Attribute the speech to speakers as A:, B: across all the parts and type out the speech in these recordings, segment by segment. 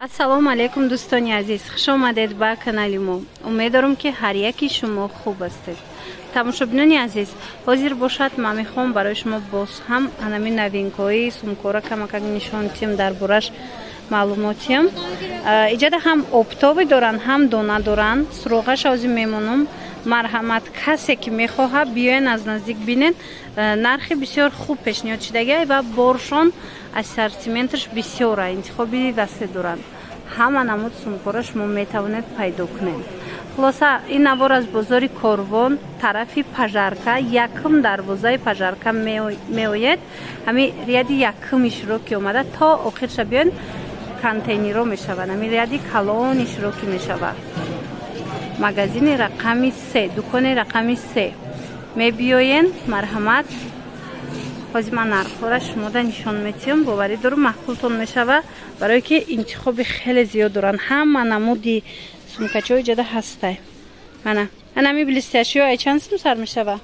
A: ассалому алайкум дӯстони азиз, хуш омадед ба канали мо. Умеддорам ки ҳар яки шумо хуб ҳастед. тамошобинони азиз, ҳозир бошад ман мехоҳам барои шумо боз ҳам анами новинкаҳои сумкора камакак нишон тиҳам дар бораш маълумот тиҳам. Иҷада ҳам обтоби доранд, ҳам дона доранд. суроғаш ҳозир мемонам. марҳамат, касе ки мехоҳад биёен аз наздик бинед. нархи бисёр хуб пешниҳод шудагай ва боршон ассортименташ бисёра, интихоби васеъ доранд. ҳама намуд сумкора шумо метавонед пайдо кунед. хулоса ин навор аз бозори Корвон, тарафи Пажарка, якм дарвозаи Пажарка меояд. ҳами ряди якми широки омада то охирша биён контейнеро мешавад. ҳами ряди калони широки мешавад. магазини рақами 3, дукони рақами 3 мебиёен. марҳамат, ҳозир ман нархҳоро шумода нишон метиҳам. боварӣ дорам маҳқултон мешава, барое ки интихоби хеле зиёд доранд. ҳама намуди сумкачаҳои иҷода ҳастай. мана анами блестяшиҳо ай чанд сум сар мешава?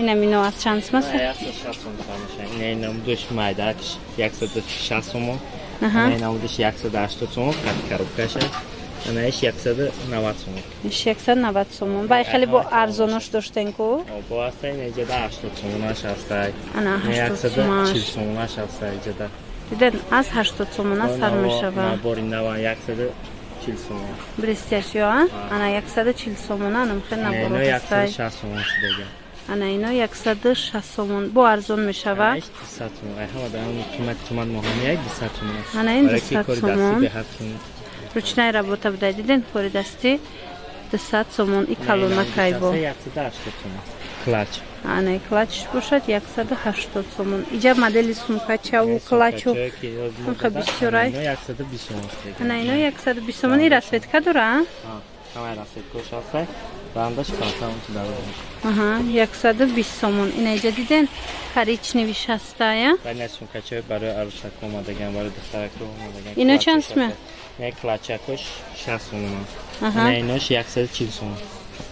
A: инамино аз чанд сум аст?
B: 160 сум сар мешава. ин намудаш майдакш 160 сум. ин намудаш 180 сум, коробкаша. Анаиш 190 сум.
A: 190 сум. Бай хеле бо арзонош доштен ку?
B: Бо астай неҷада 80 сум нашастай.
A: Ана 80 сум.
B: 140 сум нашастай ҷада.
A: Диден аз 80 сум сар мешава.
B: Набори нава 140 сум.
A: Блестяшиё, ана 140 сум анам хеле набор астай.
B: 160 сум шудага.
A: ана ино 160 сум. Бо арзон мешава.
B: 200 сум. Ай ҳама дар қимат моҳамия 200 сум.
A: ана ин 200 сум. ручная работа буде. Диден кори дасти 200 сомон. И калона кайбо.
B: 180 сум. Клач.
A: ана клач бошад 180 сомон. иҷа модели сумкачаву клачу. Сумка бисёрай.
B: 120 сум.
A: ана ино 120 сомон. И расветка дора?
B: Ҳама расветка шастай. Бандаш калтам дорам.
A: Аҳа, 120 сомон. Ина иҷа диден коричневи шастая.
B: Баъне сумкачаҳои барои арӯсак омадаган, барои духтарака омадаган.
A: ино чанд сум?
B: Не клачакош 60 сум. Ана инош 140 сум.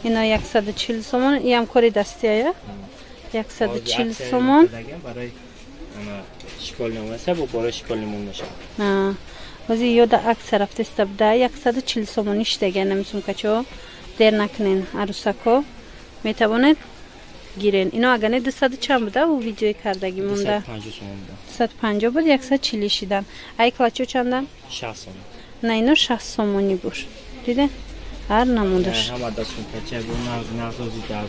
A: ино 140 сомон. иам кори дастия? 140 сомон.
B: Барои ана школни омаса бо барои школни мон мешавад.
A: ҳозир ёда аксия рафтеста буда 140 сомони шидаган ами сумкачо. дер накунен арӯсако метавонед гирен. ино агане 200 чанд буда у видеои кардаги монда?
B: 250 сум буда.
A: 250 буд, 140 шидан. ай клачо чандан?
B: 60 сум.
A: на ино 60 сомони буш. Диден? ҳар намудаш.
B: ҳама да сумкача бо назози дар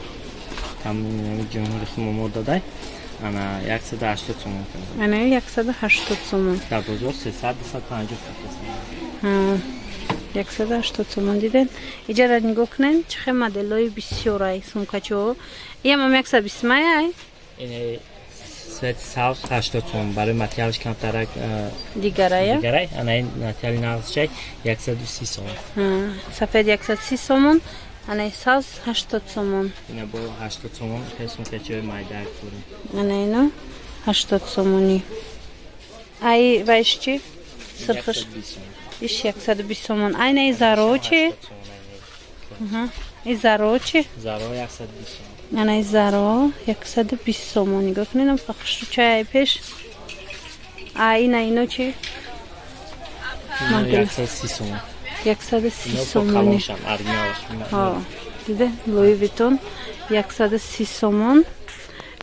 B: тамоми ҷумҳури хумомо дадай. ана 180 сум.
A: ана 180 сомон.
B: дар бозор 300-250 сум.
A: 180 сомон. диден? иҷара нигоҳ кунен чӣ моделҳои бисёрай сумкачо. иам 120 ай?
B: ин свет савз 80 сум. барои материалш камтарак
A: дигарая?
B: дигарай. ана ин материали нағзчай 130 сум.
A: сафед 130 сомон. ана савз 80 сомон.
B: ина бо 80 сомон сумкачаи майдак дорем.
A: ана ино 80 сомони. ай вайш чи? сирхаш 120 сомон. айна и заро чи? и заро чи?
B: заро 120 сом.
A: ана и заро 120 сомон. нигоҳ кунем пахшу чай пеш. ина ино чи?
B: 130 сом.
A: 130 сомони. диде Луи Витон 130 сомон.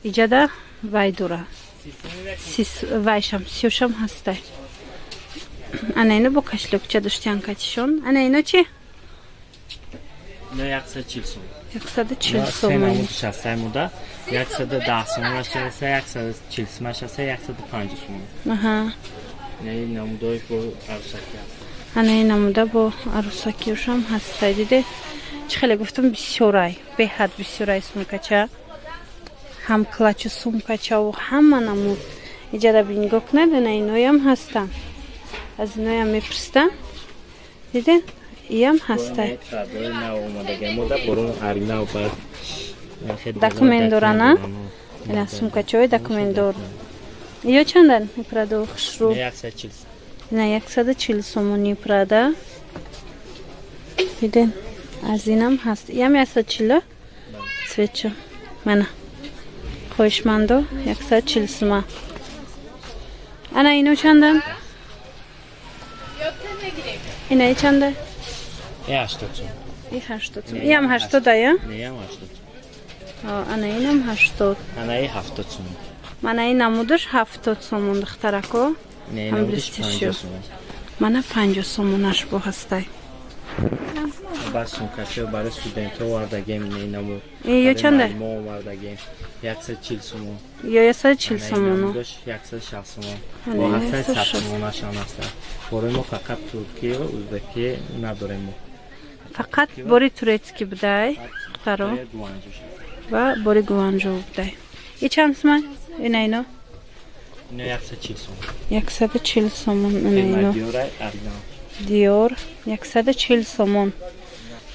A: иҷада вай дора. вайшам сиёшам ҳастай. ана ино бо кашлёкча доштиан катишон. ана ино чи?
B: ино 140 сом.
A: 140 сомон.
B: 60 муда 110 сом ашаса 140 сом ашаса 150 сом.
A: аҳа.
B: не намудой бо арӯсаки.
A: ана ин намуда бо арӯсакиёшам ҳастай. диде чӣ хеле гуфтам бисёрай, беҳад бисёрай сумкача. ҳам клачу сумкачаву ҳама намуд. иҷара нигоҳ кунед, ана иноям ҳастан. аз иноям мепурстам. диден? иям ҳастай. документдорана? ина сумкачаҳои документдор. ё чандан ипрадо хушрӯ?
B: 140.
A: ина 140 сомони прада. диден? аз инам ҳаст. иам 140 цветча. мана хоҳишмандо 140 сума. ана ино чандан? اینایی چنده؟
B: ای 80 سوم.
A: ای 80 سوم. ای هم 80 یا؟
B: نه هم 80.
A: انا اینم 80.
B: انا ای 70 سوم.
A: من این نمودش 70 سومون دخترکو.
B: نه نمودش 50 سوم.
A: من 50 سومونش با هستی.
B: بس سومکشه برای استودنت ها وردگیم نه نمود.
A: یا چنده؟
B: ما وردگیم 140 سوم.
A: یا 140 سومون.
B: نمودش 160 سوم. با هستی 100 سومونش هم هست. برای ما فقط ترکیه و ازبکی نداریم. فقط
A: باری ترکی بودای دخترو و باری گوانجو بودای. ای چند سوم؟ این اینا؟
B: اینا 140 سوم.
A: 140 سومون اینا. دیور 140 سومون.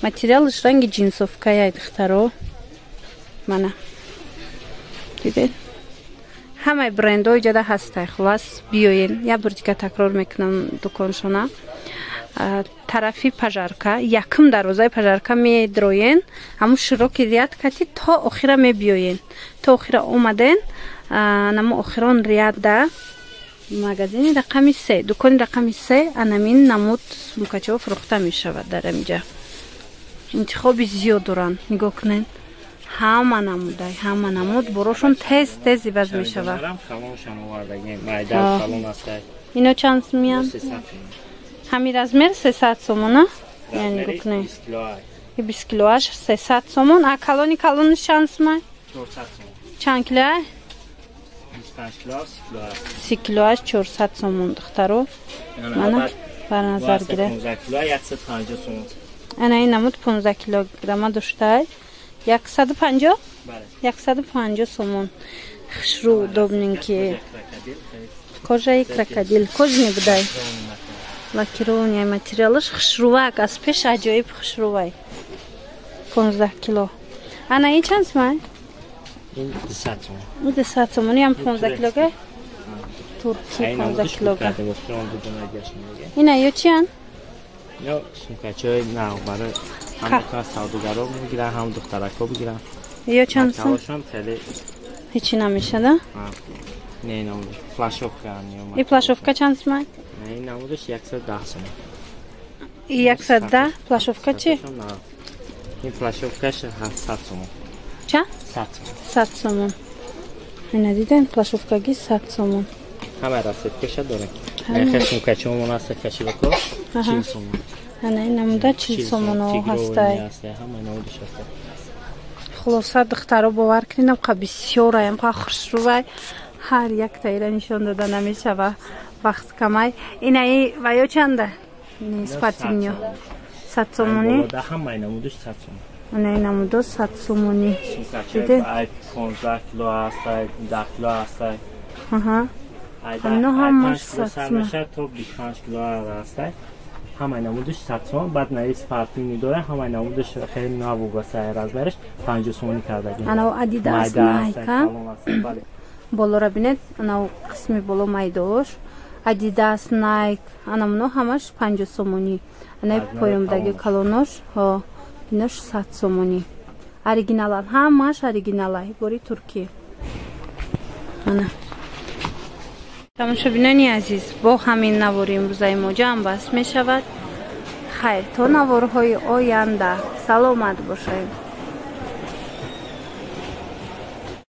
A: ماتریالش رنگ جنسوفکای دخترو. منه. دیدین؟ همه برندهای جدا هسته خلاص بیاین. یا بردیگه تکرار میکنم دکانشونا. طرفی پژارکا یکم دروازه پژارکا می دروین همون شروکی ریاد کتی تا آخر می بیاین تا آخر اومدن نمو آخران ریاد ده مغازین رقم 3 دکان رقم 3 انامین نمود سمکچه فروخته می شود در اینجا انتخاب زیاد دارن نگاه کنین همه نموده همه نمود براشون تز تز عوض می شود اینو چند میان همین رزمر 300 سومونه یعنی گفتنه 20 کیلوش 300 سومون اکلونی کلونش چند سومه 400 سومون چند کیلوه 25 کیلو 30 کیلوش 400 سومون دخترو من بر نظر گیره 15 کیلو 150 سومون انا این نمود 15 کیلوگرم داشته 150 بله 150 سومون خشرو دوبنین که کجای کراکودیل کجنی بدای لکیرونی ماتریالش خشروک از پیش عجایب خشروک 15 کیلو انا این چند سومه؟
B: این 200 سومه
A: این 200 سومونی هم 15 کیلوگه؟ ترکی 15 کیلوگه این ایو چی هن؟
B: یا سمکچه های نه برای هم که سوداگرها میگیرن هم دخترکا بگیرن
A: ایو چند سوم؟
B: مکتباشم تله
A: هیچی نمیشه ده؟
B: نه نموده فلاشوفکا
A: این فلاشوفکا چند سومه؟
B: این نمودش 110 سومه
A: 110 فلاشوفکا چی؟
B: این فلاشوفکاش 700 سومه
A: چه؟
B: 100
A: سومون این دیدن فلاشوفکاگی 100 سومون
B: همه راسته کشه داره نخه سمکچه همون هسته کشی بکن 40 سومون
A: این نموده 40 سومون هسته
B: همه نمودش هسته
A: خلاصه دخترها باور کنین ابقا بسیار ایم خواه خشروی هر یک تایره نشان داده نمیشه و وقت کمای این ای و یا چنده؟ نسبتی 100 سومونی؟
B: همه نمودش 100 سومون
A: این نموده 100 سومونی
B: سمکچه ای 15 کیلو هسته 10 کیلو هسته
A: همینو همش 100 سومون
B: تو 25 کیلو هسته همه نمودش 100 سومون بعد نایس پارتینی داره همه نمودش خیلی نابوگا سایر از برش 50 سومونی کرده
A: انا ادیداس نایکا بالا را بینید انا قسمی بالا مایداش ادیداس نایک انا منو همش 50 سومونی انا پایومداگی کالونوش ها اینش 100 سومونی оригиналан همش оригиналай باری ترکی انا تماشابینانی عزیز با همین نوار امروزی ما جمع بس می شود خیر تا نوارهای آینده سلامت باشید